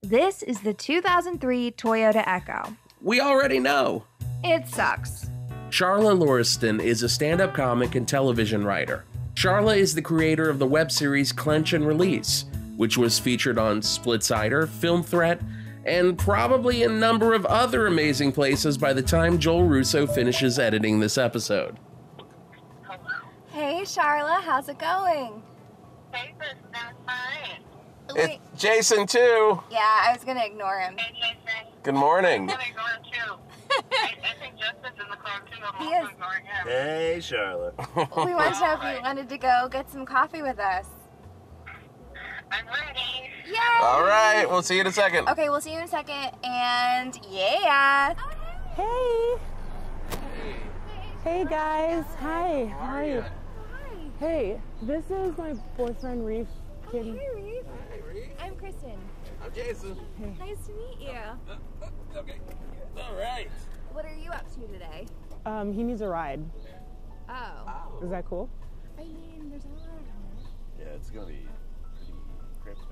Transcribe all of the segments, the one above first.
This is the 2003 Toyota Echo. We already know. It sucks. Charla Lauriston is a stand-up comic and television writer. Charla is the creator of the web series Clench and Release, which was featured on Splitsider, Film Threat, and probably a number of other amazing places by the time Joel Russo finishes editing this episode. Hey, Charla, how's it going? Hey, Kristen, that's fine. Wait. It's Jason, too. Yeah, I was gonna ignore him. Hey, Jason. Good morning. I'm ignoring him, too. I think Justin's in the car, too. I'm He also is. ignoring him. Hey, Charlotte. We wanted to know if you wanted to go get some coffee with us. I'm ready. Yay! All right, we'll see you in a second. Okay, we'll see you in a second, and yeah. Hey. Hey guys. Hi. How are you? Hey, this is my boyfriend Reef. Hey, Reef. I'm Kristen. I'm Jason. Nice to meet you. Okay. All right. What are you up to today? He needs a ride. Oh. Is that cool? I mean, there's a lot of them. Yeah, it's gonna be pretty cramped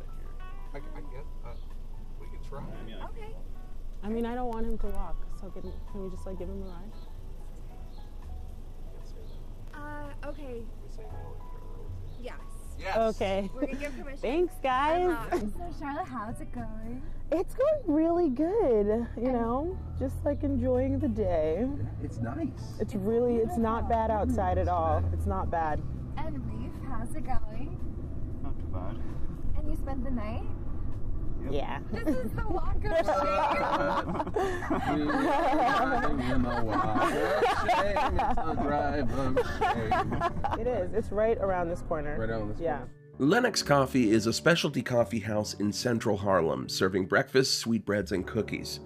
back here. I guess we can try. Okay. I mean, I don't want him to walk, so can we just like give him a ride? Okay. Yes. Yes. Okay. We're gonna give permission. Thanks, guys. So, Charlotte, how's it going? It's going really good. You know, just like enjoying the day. It's nice. It's not bad outside at all. It's not bad. And Reef, how's it going? Not too bad. And you spent the night? Yeah. This is the walk of shame. It is. It's right around this corner. Right on this Yeah. corner. Lennox Coffee is a specialty coffee house in central Harlem, serving breakfast, sweetbreads, and cookies.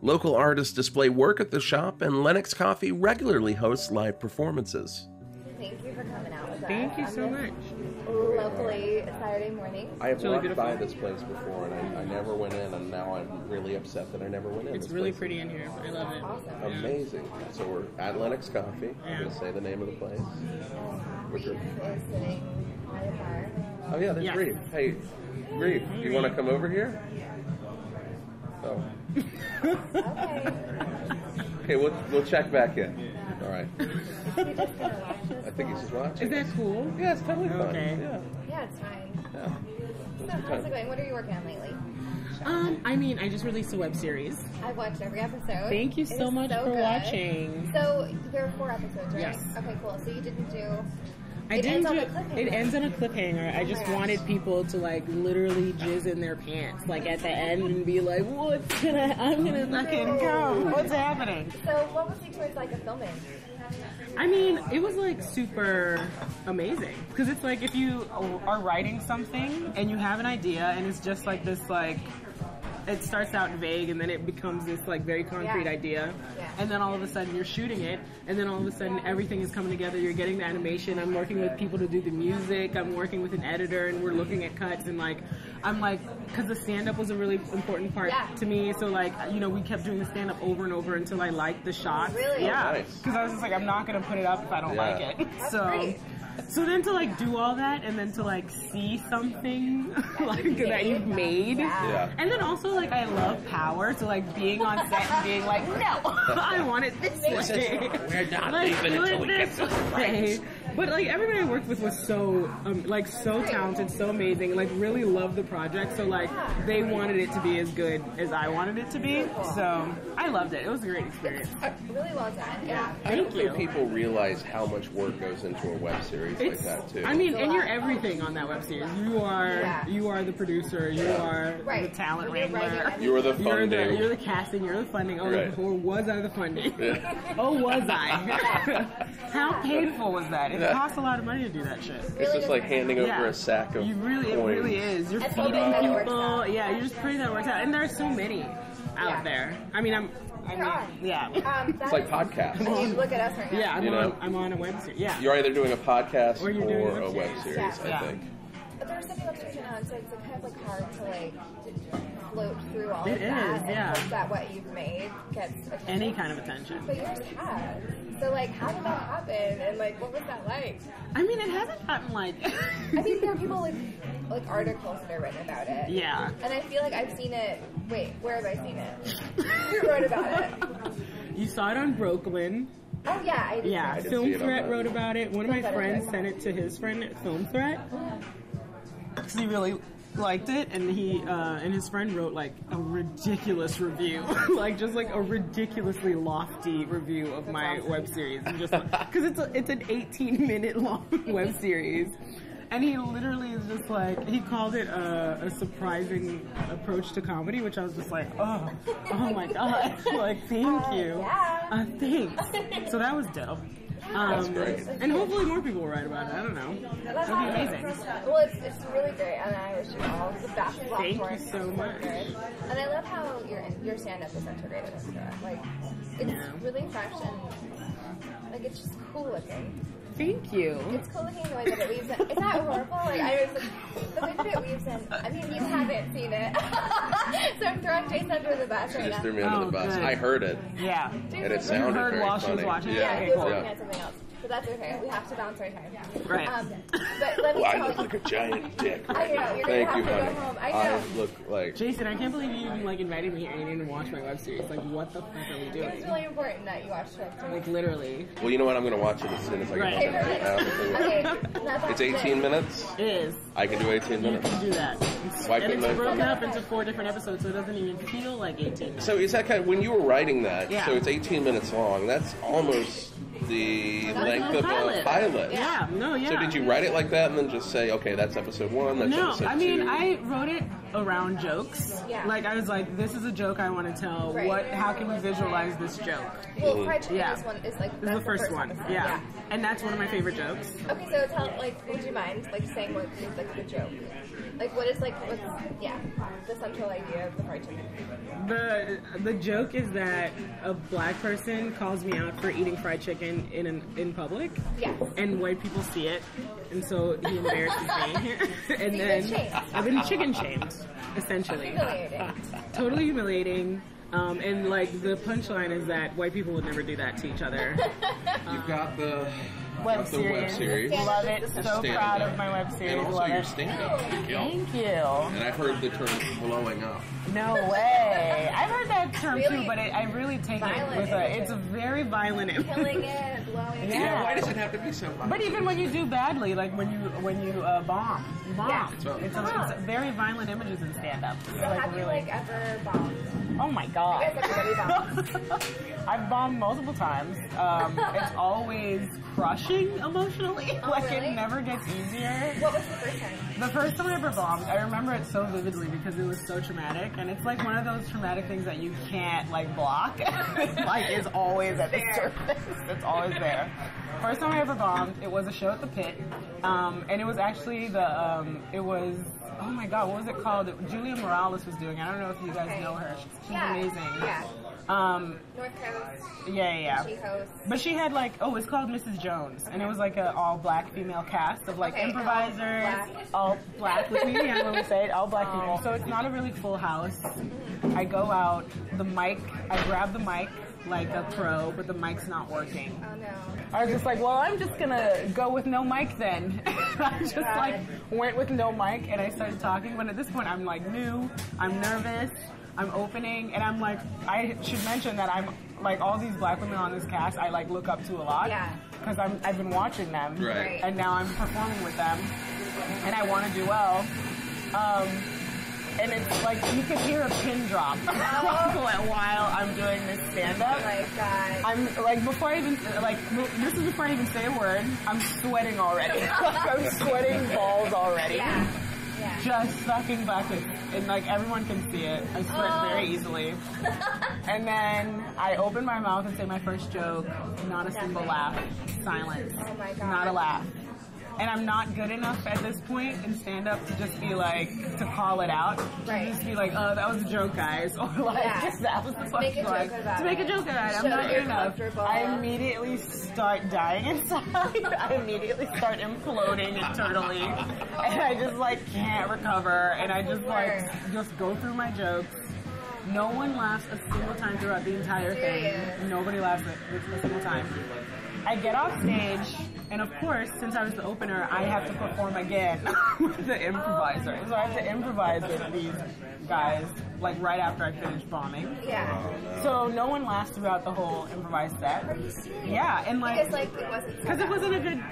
Local artists display work at the shop, and Lenox Coffee regularly hosts live performances. Thank you for coming out with us. Thank you so much. Lovely Saturday morning. I have really walked by beautiful. this place before, and I never went in, and now I'm really upset that I never went in. It's This really place pretty in here. I love it. Awesome. Amazing. So we're at Lenox Coffee. I'm going to say the name of the place. Reef is sitting by the bar. Oh, yeah, there's Yes. Reef. Hey, Reef, you want to come over here? Oh. Okay. Okay, we'll check back in. All right. Is he just gonna watch us? I think he's just watching. Is that cool? Yeah, it's totally fine. Okay. Yeah. Yeah, it's fine. Yeah. So, how's it going? What are you working on lately? I mean, I just released a web series. I've watched every episode. Thank you It so is much so for good. watching. So, there are 4 episodes, right? Yes. Okay, cool. So, you didn't do... I It didn't ends on do a cliffhanger. it ends on a cliffhanger. I Oh just my gosh. wanted people to like literally jizz in their pants, like at the end, and be like, I'm gonna fucking go. What's happening? So, what was the experience like of filming? I mean, it was like super amazing because it's like if you are writing something and you have an idea and it's just like this like. It starts out vague and then it becomes this like very concrete Yeah. idea. Yeah. And then all of a sudden you're shooting it and then all of a sudden everything is coming together. You're getting the animation. I'm working with people to do the music. I'm working with an editor and we're looking at cuts and like, I'm like, cause the stand up was a really important part Yeah. to me. So like, you know, we kept doing the stand up over and over until I liked the shots. Really? Yeah. Oh, nice. Cause I was just like, I'm not going to put it up if I don't Yeah. like it. That's So. great. So then to like do all that and then to like see something like that you've made. Yeah. And then also like I love power, so like being on set and being like, no, I want it this way. We're not Like, leaving do until it we get this this way. But like everybody I worked with was so like so talented, so amazing, like really loved the project. So like they wanted it to be as good as I wanted it to be. So I loved it. It was a great experience. Really well done. Yeah. I don't Thank you. think people realize how much work goes into a web series like It's, that, too. I mean, and you're everything on that web series. You are the producer. You are Right. the talent You're wrangler. writing You were the You're funding. you're the casting. You're the funding. Oh, Right. or was I the funding? Oh, was I? How painful was that? It costs a lot of money to do that shit. It's just like handing over Yeah. a sack of It really coins. is. You're That's feeding hoping that it works people. out. Yeah, you're just praying that it works out. And there are so many out Yeah. there. I mean, yeah. It's like podcasts. I mean, look at us right now. Yeah, You know? I'm on a web series. Yeah. You're either doing a podcast Or you're doing or a web series, Yeah. I Yeah. think. But there's some web series now, so it's kind of like hard to like float through all It of that is, and yeah. hope that what you've made gets attention. Any kind of attention. But yours has. So, like, how did that happen? And, like, what was that like? I mean, it hasn't gotten like. I think there are people, like articles that are written about it. Yeah. And I feel like I've seen it. Wait, where have I seen it? Who wrote about it? You saw it on Brooklyn. Oh, yeah, I did. Yeah, didn't Film see it on Threat that. wrote about it. One of my Film Threat friends is sent it to his friend at Film Threat. Because he really liked it, and he and his friend wrote like a ridiculous review, like just like a ridiculously lofty review of my web series, and just because it's an 18-minute long web series. And he literally is just like, he called it a surprising approach to comedy, which I was just like, oh my god, like, thank you. Yeah. Thanks. So that was dope. That's great. And hopefully more people will write about it. I don't know. That's That'd be amazing. Well, it's really great, and I wish you all the best. Thank you so much. And I love how your stand-up is integrated into it. Like, it's really fresh and, like, it's just cool looking. Thank you. It's cool looking the way that it weaves in. It's not horrible. Like, I was like, the way that it weaves in. I mean, you haven't seen it. So I'm throwing Jason under the bus She right just now. threw me under the Oh, bus. good. I heard it, Yeah. and it You sounded heard very while she was funny. watching it? Yeah, Okay, he was cool. looking at something else. But that's okay. We have to balance our time. Right. But let me Well, I tell look you. like a giant dick. I Right know, now. you're Thank gonna you, have to honey. go home. I know. look like. Jason, I can't believe you even like invited me here and you didn't even watch my web series. Like, what the fuck are we It's doing? really important that you watch it. Like, literally. Well, you know what? I'm going to watch it as soon as I get Right. home. Right now. Okay, that's It's 18 minutes. It is. I can do 18 You minutes. can do that. Why And couldn't it's I? broken up into 4 different episodes, so it doesn't even feel like 18 minutes. So is that kind of, when you were writing that, Yeah. so it's 18 minutes long, that's almost the length of a pilot. Yeah, no, yeah. So did you write it like that and then just say, okay, that's episode 1, that's No, episode 2? I mean, I wrote it around jokes. Yeah. Like, I was like, this is a joke I want to tell. Right. How can we visualize this joke? Well, fried chicken Yeah. is one. Is like This is the first one. episode. Yeah. And that's one of my favorite jokes. Okay, so tell, like, would you mind, like, saying what is, like, the joke? Like, what is, like, what's, the central idea of the fried chicken? The joke is that a black person calls me out for eating fried chicken in public. Yes. And white people see it, and so he embarrasses me. And You've then been shamed. I've been chicken shamed, essentially. Humiliating. Totally humiliating. And like the punchline is that white people would never do that to each other. You've got the Web the web series. Love it. So Stand proud up. of my web series. And also Love your it. stand-up. Thank you. And I've heard the term blowing up. No way. I've heard that term Really too, but I really take violent it with it's a images. very violent image. Killing it, blowing it. Yeah. Why does it have to be so violent? But even when you do badly, like when you bomb, you bomb. Yeah. It's very violent images in stand-up. It's So like have you, really. like, ever bombed? Oh my god. I guess everybody bombs. I've bombed multiple times. It's always crushing emotionally. Oh, Like really? it never gets easier. What was the first time? The first time I ever bombed, I remember it so vividly because it was so traumatic, and it's like one of those traumatic things that you can't like block. Like it's always at the surface. It's always there. First time I ever bombed, it was a show at the Pit, and it was actually oh my god, what was it called? Julia Morales was doing. I don't know if you guys know her. She's amazing. Yeah. North Coast. Yeah. She hosts. But she had like, it's called Mrs. Jones, and it was like an all black female cast of like Okay, improvisers, all black with me. Yeah, when we say it, all black people. So it's not a really full house. I go out, I grab the mic like a pro, but the mic's not working. Oh no. I was just like, well, I'm just gonna go with no mic then. I just like went with no mic and I started talking. But at this point, I'm like new, I'm nervous. I'm opening, and I'm like, I should mention that I'm like all these black women on this cast I like look up to a lot. Yeah. Because I've been watching them. Right. And now I'm performing with them, and I want to do well. And it's like you could hear a pin drop while I'm doing this stand-up. Oh my god. I'm like before I even this is before I even say a word. I'm sweating already. Like I'm sweating balls already. Yeah. Just sucking buckets, and like everyone can see it. I sweat very easily. And then I open my mouth and say my first joke. Not a single laugh. Silence. Oh my god. Not a laugh. and I'm not good enough at this point in stand-up to just be like, to call it out. Right. To just be like, oh, that was a joke, guys. Or like, that was the make a joke punchline. about To make a it. joke about it. I'm Show not that good you're enough. comfortable. I immediately start dying inside. I immediately start imploding internally. And I just like can't recover. And I just like, just go through my jokes. No one laughs a single time throughout the entire thing. Nobody laughs a single time. I get off stage, and of course, since I was the opener, I have to perform again with the improviser. So I have to improvise with these guys, like right after I finish bombing. Yeah. So no one laughs throughout the whole improvised set. Are you serious? Yeah, and like, Because it wasn't a good,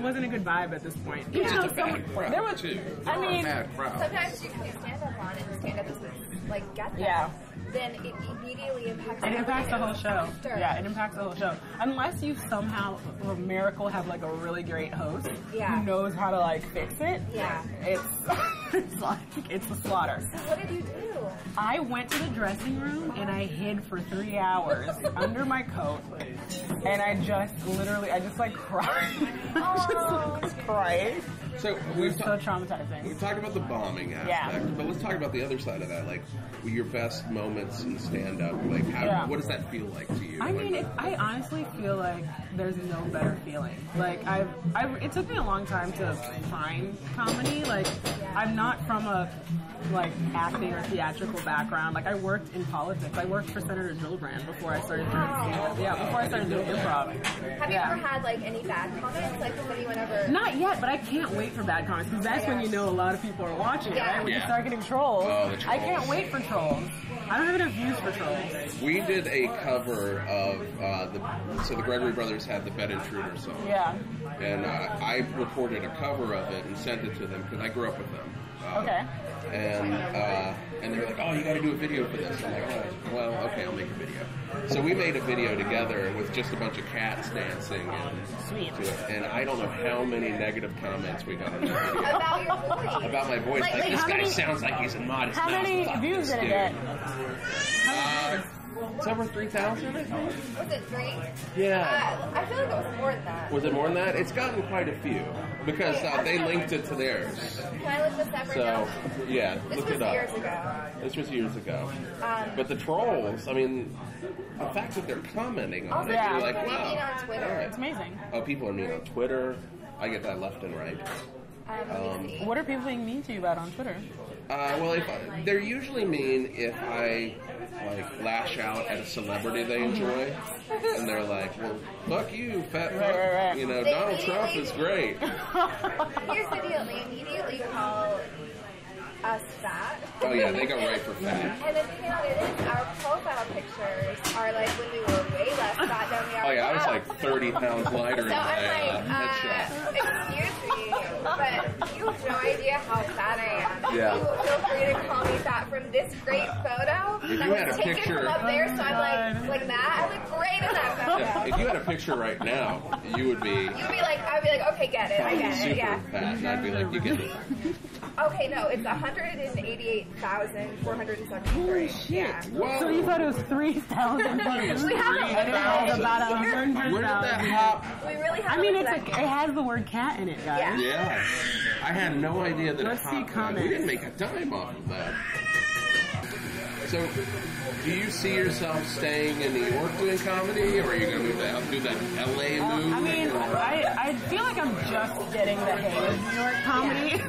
wasn't a good vibe at this point. You know, there was, I mean, sometimes you can do stand-up on and the stand-up doesn't like get that. Yeah. Then it immediately impacts. It impacts the whole show. Sure. Yeah, it impacts the whole show. Unless you somehow, a miracle, have like a really great host who knows how to like fix it. Yeah. It's like, it's a slaughter. So what did you do? I went to the dressing room and I hid for 3 hours under my coat. And I just like cried. I just cried. So It's so traumatizing. We've talked about the bombing aspect, but let's talk about the other side of that. Like, your best moments in stand-up. Like, what does that feel like to you? I mean, I honestly feel like there's no better feeling. Like, it took me a long time to find comedy. Like, I'm not from a like acting or theatrical background. Like, I worked in politics. I worked for Senator Gillibrand before I started doing stand-up. Yeah, before I started doing improv. Have you ever had like any bad comments? Like, has anyone ever? Not yet, but I can't wait for bad comments because that's when you know a lot of people are watching it, right? When you start getting trolls. Oh, the trolls. I can't wait for trolls. I don't have enough views for trolls. We did a cover of the Gregory Brothers had the Bed Intruder song. Yeah. And I recorded a cover of it and sent it to them because I grew up with them. Okay. And they were like, oh, you got to do a video for this. I'm like, oh, well, okay, I'll make a video. So we made a video together with just a bunch of cats dancing. Sweet. And I don't know how many negative comments we got on the video. About your voice. About my voice. Like this guy sounds like he's in Modest How Mouse. many views did it get? It's over 3,000, I think. Was it 3? Yeah. I feel like it was more than that. Was it more than that? It's gotten quite a few because they linked it to theirs. Can I look this up right now? So, yeah, look it up. Years ago. This was years ago. But the trolls, I mean, the fact that they're commenting on it, you're like, people wow. mean on Twitter. Right. It's amazing. Oh, people are mean on Twitter. I get that left and right. Let me see. What are people being mean to you about on Twitter? Well, they're usually mean if I like lash out at a celebrity they enjoy, and they're like, "Well, fuck you, fat fuck." Right. You know, Donald Trump is great. Here's the deal. They immediately call us fat. Oh yeah, they go right for fat. And then you know what it is? Our profile pictures are like when we were way less fat than we are Oh yeah, I was now. like 30 pounds lighter in So my I'm like, headshot. excuse me, but you have no idea how fat I am. Yeah. You feel free to call me fat from this great photo. If that you had was a taken picture- from up there, so I'm like that. I look great in that photo. Yeah, if you had a picture right now, you would be You'd be like, I'd be like, okay, get it, I get super it, yeah. fat, and I'd be like, you get it. Okay, no, it's 188,473. Yeah. Whoa. So you thought it was 3,000 views? We have And it has about 100,000. Where did that hop? We really have I mean, looked it at that. has the word cat in it, guys. Yeah. Yeah, I had no idea that Let's it see hopped. comments. We didn't make a dime off of that. So, do you see yourself staying in New York doing comedy, or are you going to do that LA move? I mean, I feel like I'm just getting the hang of New York comedy.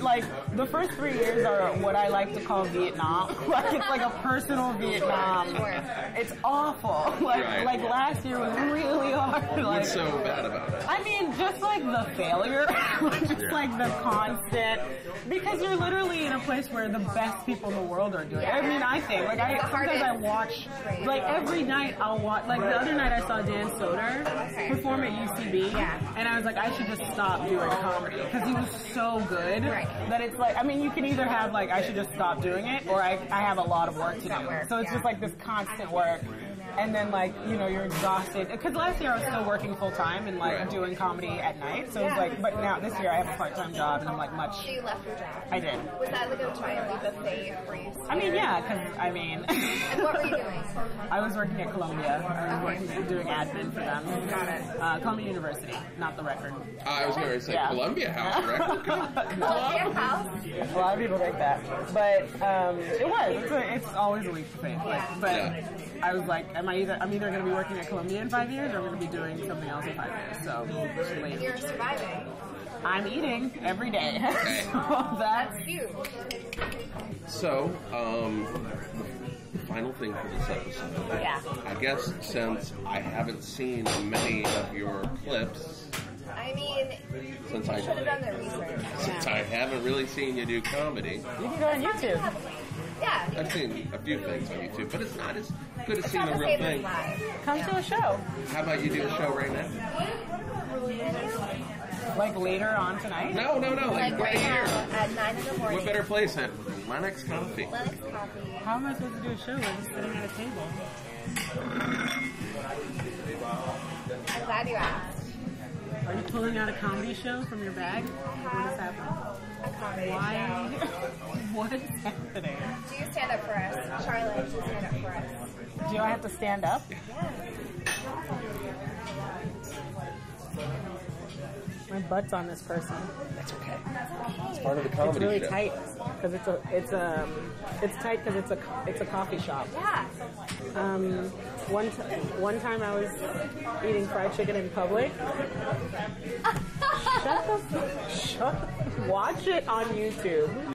Like the first 3 years are what I like to call Vietnam. Like it's like a personal Vietnam. It's awful. Like last year was really hard. Like, What's so bad about it? I mean, just like the failure, just like the constant, because you're literally in a place where the best people in the world are doing it. I mean, I think, like, sometimes I watch, like, every night I'll watch, like, the other night I saw Dan Soder perform at UCB, and I was like, I should just stop doing comedy, because he was so good that it's like, I mean, you can either have, like, I should just stop doing it, or I have a lot of work to do. So it's just like this constant work. And then, like, you know, you're exhausted. Because last year I was still working full-time and, like, doing comedy at night. So it's like, but now this year I have a part-time job and I'm, like, much... So you left your job? I did. Was that like a giant leap of faith? Were you I mean, yeah, because, I mean... And what were you doing? I was working at Columbia. I was doing admin for them. Got it. Columbia University, not the record. I was going to say Yeah. Columbia House record. Columbia House? A lot of people think that. But it was. It's always a leap of faith. But Yeah. I was like, I'm either going to be working at Columbia in 5 years or I'm going to be doing something else in 5 years. So, And you're surviving. I'm eating every day. So that's Huge. So, the final thing for this episode. yeah. I guess since I haven't seen many of your clips, I mean, since you should have I done the research. haven't really seen you do comedy. You can go on YouTube. Yeah. I've seen a few things on YouTube, but it's not as good as It's seeing not a the real same as thing. live. Come to a show. How about you do a show right now? Like later on tonight. No, like Like right right here. now at 9 in the morning. What better place at Lennox Coffee? Lennox Coffee. How am I supposed to do a show? We're just sitting at a table. I'm glad you asked. Are you pulling out a comedy show from your bag? What is happening? A comedy Why? show. What is happening? Do you stand up for us? Charla, do you stand up for us? Do I have to stand up? My butt's on this person. That's okay. It's part of the It's comedy really show. tight because it's tight because it's a coffee shop. Yeah. One time I was eating fried chicken in public. Shut. Watch it on YouTube.